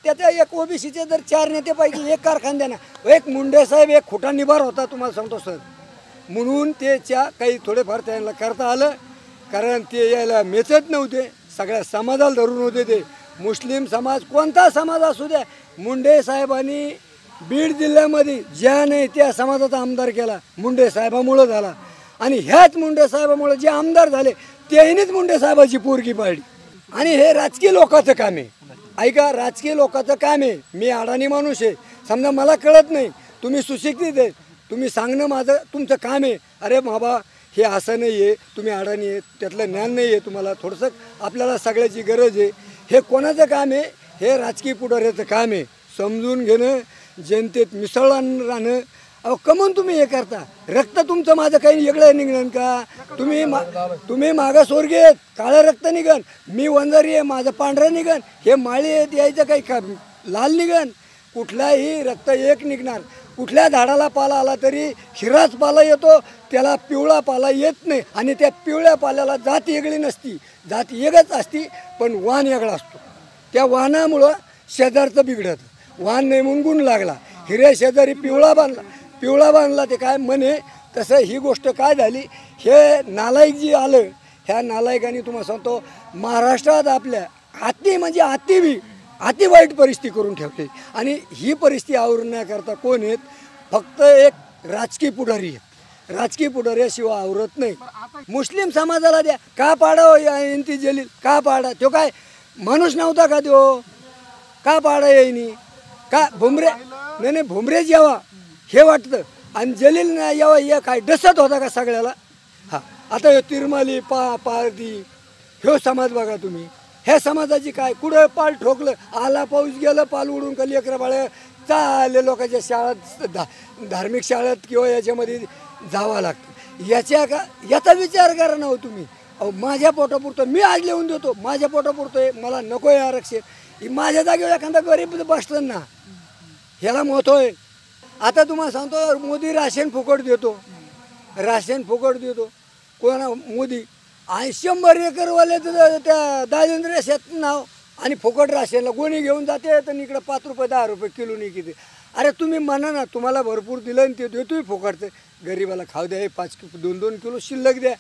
त्याच्या एक ओबीसीचे जर 4 नेतेपैकी एक कारखानदार एक मुंडे साहेब एक खोटा निभार होता तुम्हाला सांगतो सर, म्हणून त्याच्या काही थोडेफार त्यांना करता आलं, कारण ते यायला मेचत नव्हते, सगळ्या समाजाला धरून होते ते, मुस्लिम समाज कोणता समाज असू द्या, मुंडे साहेबांनी बीड जिल्ह्यामध्ये ज्या नाही त्या समाजाचा आमदार केला मुंडे साहेबामुळं झाला, आणि ह्याच मुंडे साहेबामुळे जे आमदार झाले त्यांनीच मुंडे साहेबाची पोरगी पाडली. आणि हे राजकीय लोकांचं काम आहे, ऐका, राजकीय लोकांचं काम आहे. मी अडाणी माणूस आहे, समजा मला कळत नाही, तुम्ही सुशिक्षित आहे, तुम्ही सांगणं माझं तुमचं काम आहे. अरे बाबा हे असं नाही आहे, तुम्ही अडाणी आहे, त्यातलं ज्ञान नाही आहे तुम्हाला, थोडंसं आपल्याला सगळ्याची गरज आहे. हे कोणाचं काम आहे? हे राजकीय पुढाऱ्याचं काम आहे. समजून घेणं, जनतेत मिसळून राहणं. अहो कमून तुम्ही हे करता, रक्त तुमचं माझं काही वेगळं निघणं का? तुम्ही मागासवर्गीय आहेत, काळं रक्त निघन, मी वंजारी आहे, माझं पांढरं निघन, हे माळी आहेत यायचं काही का लाल निघन? कुठलाही रक्त एक निघणार. कुठल्या झाडाला पाला आला तरी हिराच पाला येतो, त्याला पिवळा पाला येत नाही. आणि त्या पिवळ्या पाल्याला जात वेगळी नसती, जात एकच असती, पण वाण वेगळा असतो. त्या वाणामुळं शेजारचं बिघडतं, वाण नाही म्हणून गुण लागला, हिऱ्या शेजारी पिवळा बांधला ते काय म्हणे तसं ही गोष्ट काय झाली. हे नालायक जी आलं, ह्या नालायकांनी तुम्हाला सांगतो महाराष्ट्रात आपल्या अति वाईट परिस्थिती करून ठेवते. आणि ही परिस्थिती आवरण्याकरता कोण आहेत? फक्त एक राजकीय पुढारी आहेत. राजकीय पुढाऱ्याशिवाय आवरत नाही. मुस्लिम समाजाला द्या, का पाडा यांती जलील, का पाडा? तो काय माणूस नव्हता का तो? का पाडा येईनी? का भुमरे नाही भुमरे जेव्हा हे वाटतं, आणि जलील ना यावा या काय डसत होता का सगळ्याला? हां, आता हे तिरमाली पारदी ह्यो समाज बघा तुम्ही, ह्या समाजाची काय कुठं पाल ठोकलं, आला पाऊस गेलं पाल उडून का लेकरं बाळं चालले लोकांच्या शाळेत, धार्मिक शाळेत किंवा याच्यामध्ये जावं लागतं. याचा विचार करा ना हो तुम्ही. अहो माझ्या पोटापुरतं मी आज लिहून देतो, माझ्या पोटापुरतं आहे, मला नको आहे आरक्षण. माझ्या जागेवर एखादा गरीब बसतं ना, ह्याला महत्त्व आहे. आता तुम्हाला सांगतो मोदी राशन फुकट देतो, कोणा मोदी, आणि 100 एकरवाले तर त्या दारिद्र्य शेत नाव आणि फुकट राशनला कोणी घेऊन जाते, तर इकडं 5 रुपये 10 रुपये किलो नाही किती. अरे तुम्ही म्हणा ना, तुम्हाला भरपूर दिलं आणि ते देतोय फुकटचं, गरीबाला खाऊ द्या, 2-2 किलो शिल्लक द्या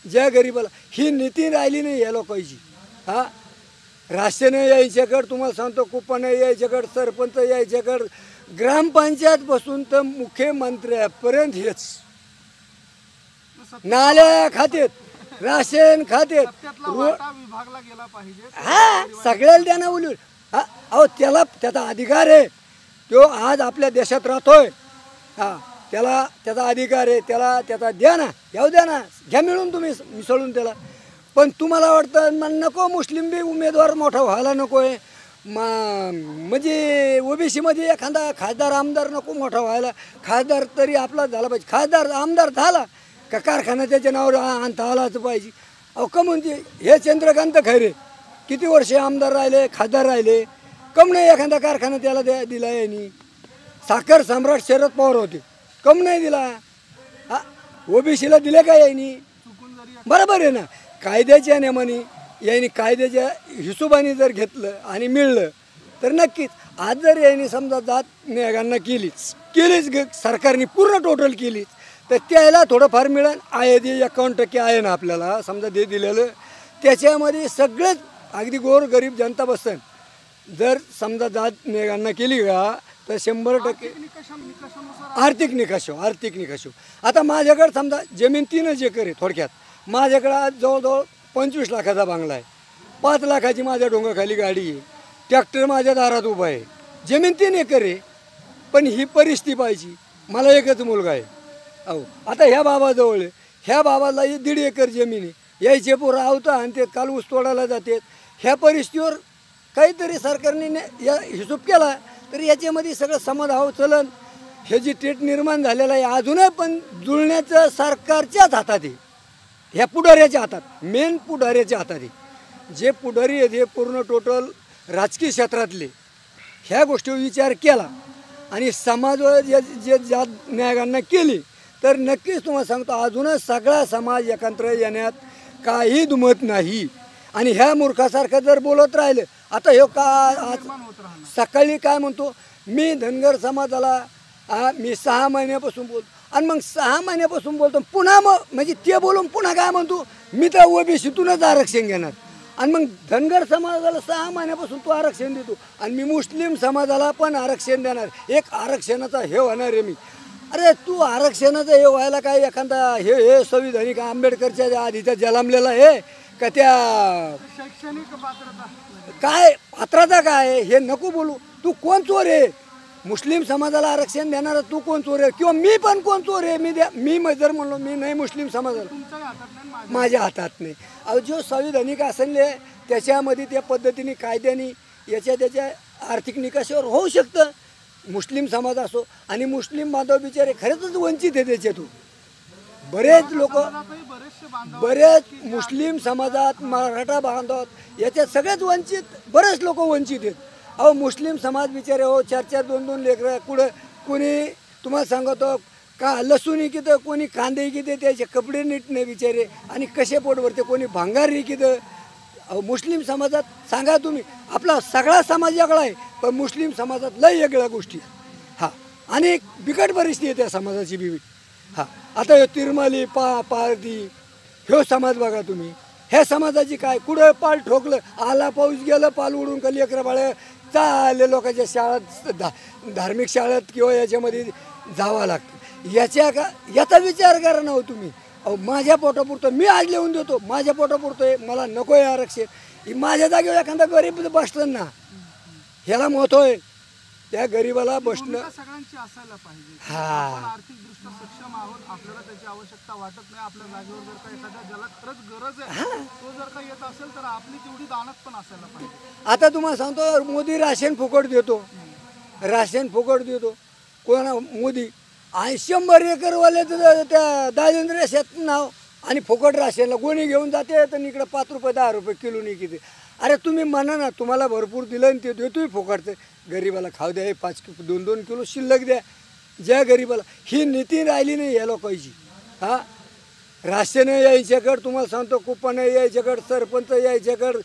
ज्या गरीबाला. ही नीती राहिली नाही या लोकांची. हां, राशन यायच्याकडं तुम्हाला सांगतो, कुपन यायच्याकडं, सरपंच यायच्याकडं, ग्रामपंचायतपासून तर मुख्यमंत्र्यापर्यंत हेच. नाल्या खातेत, राशन खातेत, हा सगळ्याला द्या उलून. हा अहो त्याचा अधिकार आहे, तो आज आपल्या देशात राहतोय. हा त्याचा अधिकार आहे, त्याचा द्या ना, द्या ना, घ्या मिळून तुम्ही मिसळून त्याला. पण तुम्हाला वाटतं नको मुस्लिम बी उमेदवार मोठा व्हायला नको आहे, म्हणजे ओबीसीमध्ये एखादा खासदार आमदार नको मोठा व्हायला, खासदार तरी आपला झाला पाहिजे. खासदार आमदार झाला का कारखाना त्याच्या नावावर आणता आलाच पाहिजे. अहो का म्हणते हे चंद्रकांत खैरे किती वर्ष आमदार राहिले, खासदार राहिले, कम नाही एखादा कारखाना त्याला दिला यांनी. साखर सम्राट शरद पवार होते, कम नाही दिला. हा ओबीसीला दिले का यांनी? बरोबर आहे ना. कायद्याच्या नियमाने यांनी कायद्याच्या हिशोबाने जर घेतलं आणि मिळलं तर नक्कीच. आज जर यांनी समजा जात नियमांना केलीच सरकारने पूर्ण टोटल केलीच, तर त्याला थोडंफार मिळेल. आहे ते 51% आहे ना आपल्याला समजा ते दिलेलं, त्याच्यामध्ये सगळेच अगदी गोर गरीब जनता बसन. जर समजा जात नियमांना केली का तर 100% आर्थिक निकष. आता माझ्याकडे समजा जमीन 3 एकर आहे, थोडक्यात माझ्याकडं आज जवळजवळ 25 लाखाचा बांगला आहे, 5 लाखाची माझ्या डोंगाखाली गाडी आहे, ट्रॅक्टर माझ्या दारात उभा आहे, जमीन 3 एकर आहे. पण ही परिस्थिती पाहिजे. मला एकच मुलगा आहे. अहो आता ह्या बाबाजवळ आहे, ह्या बाबाला 1.5 एकर जमीन आहे, यायचे पोरं आवता आणि ते काल ऊस तोडायला जातात. ह्या परिस्थितीवर काहीतरी सरकारने या हिशोब केला तर याच्यामध्ये सगळं समाधान चलन. हे जी टेट निर्माण झालेलं आहे अजूनही पण जुळण्याचं सरकारच्याच हातात आहे, ह्या पुढाऱ्याच्या हातात, मेन पुढाऱ्याच्या हातात आहे. जे पुढारी आहेत हे पूर्ण टोटल राजकीय क्षेत्रातले ह्या गोष्टीवर विचार केला आणि समाजावर जे जात न्यायांना केली तर नक्कीच तुम्हाला सांगतो अजूनच सगळा समाज एकत्र येण्यात काही दुमत नाही. आणि ह्या मूर्खासारखं जर बोलत राहिलं आता हे का आज निर्माण होत राहणार. सकाळी काय म्हणतो मी धनगर समाजाला मी 6 महिन्यापासून बोलतो आणि मग 6 महिन्यापासून बोलतो पुन्हा मग म्हणजे ते बोलून पुन्हा काय म्हणतो मी तर ओबीसीतूनच आरक्षण घेणार आणि मग धनगर समाजाला 6 महिन्यापासून तू आरक्षण देतो आणि मी मुस्लिम समाजाला पण आरक्षण देणार. एक आरक्षणाचा हे होणार आहे मी. अरे तू आरक्षणाचं हे व्हायला काय एखादा हे संविधानिक आंबेडकरच्या आधीचा जन्मलेला आहे का त्या शैक्षणिक पात्रता काय पात्रता काय आहे हे नको बोलू. तू कोण चोर आहे मुस्लिम समाजाला आरक्षण देणारा तू कोण चोर आहे किंवा मी पण कोण चोर आहे मी जर म्हणलो मी नाही मुस्लिम समाजाला तुमच्याही हातात नाही माझ्या हातात नाही. अहो जो संविधानिक असले त्याच्यामध्ये त्या पद्धतीने कायद्याने त्याच्या आर्थिक निकषावर होऊ शकतं. मुस्लिम समाज असो आणि मुस्लिम बांधव बिचारे खरंच वंचित आहे त्याच्यातून. बरेच लोक बरेचसे बांधव बरेच मुस्लिम समाजात मराठा बांधवात याच्यात सगळेच वंचित बरेच लोक वंचित आहेत. अहो मुस्लिम समाज बिचारे हो 4-4 2-2 लेकरं कुठं कोणी तुम्हाला सांगतो का लसूण इकितं कोणी कांदे इकिते त्याचे कपडे नीट नाही बिचारे आणि कसे पोट भरते कोणी भांगार इकितं. अहो मुस्लिम समाजात सांगा तुम्ही आपला सगळा समाज वेगळा आहे पण मुस्लिम समाजात लय वेगळ्या गोष्टी हां आणि एक बिकट परिस्थिती आहे त्या समाजाची बी. हां आता हे तिरमाली पारधी ह्यो समाज बघा तुम्ही ह्या समाजाची काय कुठं पाल ठोकलं आला पाऊस गेलं पाल उडून का लेकरं बाळं चालले लोकांच्या शाळेत धार्मिक शाळेत किंवा याच्यामध्ये जावं लागतं. याचा विचार करा ना हो तुम्ही. अहो माझ्या पोटापुरतं मी आज लिहून देतो माझ्या पोटापुरतं आहे मला नको आहे आरक्षण. माझ्या जागेवर एखादा गरीब बसलं ना ह्याला महत्व आहे त्या गरीबाला बसणं सगळ्यांची असायला पाहिजे. हा आपण आर्थिकदृष्ट्या सक्षम आहोत आपल्याला त्याची आवश्यकता वाटत नाही. आपल्या जागेवर जर का एखाद्या ज्याला खरंच गरज आहे तो जर का येत असेल तर आपली तेवढी दानत पण असायला पाहिजे. आता तुम्हाला सांगतो मोदी राशन फुकट देतो कोणा मोदी आणि 100 एकरवाले त्या दारिद्र्य शेत नाव आणि फुकट राशनला गोणी घेऊन जाते तर इकडं 5 रुपये 10 रुपये किलोनी किती. अरे तुम्ही म्हणा ना तुम्हाला भरपूर दिलं आणि ते देतोय फुकटचं गरीबाला खाऊ द्या 5-2 किलो शिल्लक द्या ज्या गरीबाला. ही नीती राहिली नाही या लोकांची. हां राशन यायच्याकडं तुम्हाला सांगतो कुपन यायच्याकडं सरपंच यायच्याकडं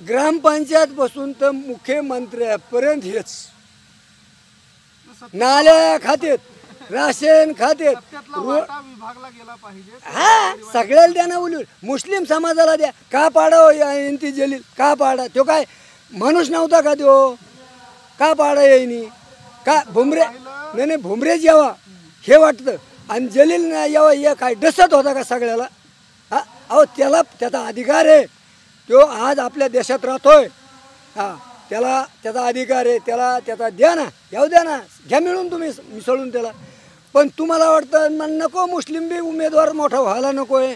ग्रामपंचायतपासून तर मुख्यमंत्र्यापर्यंत हेच नाल्या खातेत राशन खातेत विभागला गेला पाहिजे. हा सगळ्याला द्या ना बोलून मुस्लिम समाजाला द्या का पाडा इंती जलील का पाडा तो काय माणूस नव्हता का तो का पाडा येईनी का भुमरे नाही भुमरे यावा हे वाटतं आणि जलील ना यावा या काय डसत होता का सगळ्याला. हा अहो त्याला त्याचा अधिकार आहे तो आज आपल्या देशात राहतोय. हा त्याला त्याचा अधिकार आहे त्याला त्याचा द्या ना याव द्या ना घ्या मिळून तुम्ही मिसळून त्याला. पण तुम्हाला वाटतं नको मुस्लिम बी उमेदवार मोठा व्हायला नको आहे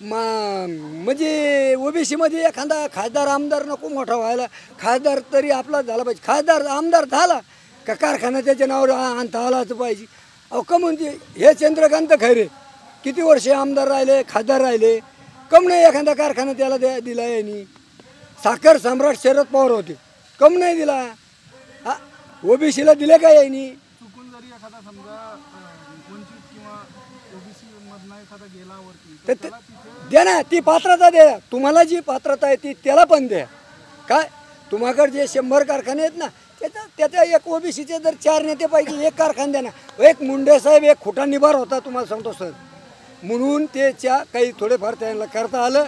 म्हणजे ओबीसीमध्ये एखादा खासदार आमदार नको मोठा व्हायला. खासदार तरी आपला झाला पाहिजे. खासदार आमदार झाला का कारखाना त्याच्या नावावर आणता आलाच पाहिजे. अहो का म्हणते हे चंद्रकांत खैरे किती वर्षे आमदार राहिले खासदार राहिले कम नाही एखादा कारखाना त्याला दिला यांनी. साखर सम्राट शरद पवार होते कम नाही दिला. हा ओबीसीला दिले का यांनी. चुकून जरी एखादा समजा वंचित किंवा ओबीसी मधनं एखादा गेला वरती तर द्या ना ती पात्रता द्या. तुम्हाला जी पात्रता आहे ती त्याला पण द्या. काय तुम्हाकडे जे 100 कारखाने आहेत ना त्याच्या एक ओबीसीचे जर 4 नेते पाहिजे 1 कारखाना द्या ना. एक मुंडे साहेब एक खोटा निभार होता तुम्हाला सांगतो सर म्हणून त्याच्या काही थोडेफार त्यांना करता आलं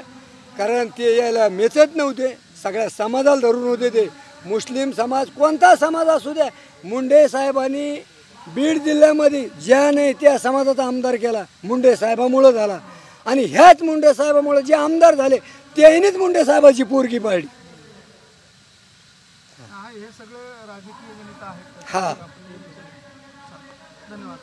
कारण ते यायला मेचत नव्हते सगळ्या समाजाला धरून होते. ते मुस्लिम समाज कोणता समाज असू द्या मुंडे साहेबांनी बीड जिल्ह्यामध्ये ज्या नाही त्या समाजाचा आमदार केला मुंडे साहेबामुळं झाला आणि ह्याच मुंडे साहेबामुळे जे आमदार झाले त्यांनीच मुंडे साहेबाची पोरगी पाडली. हे सगळे राजकीय गणित आहेत. हा धन्यवाद.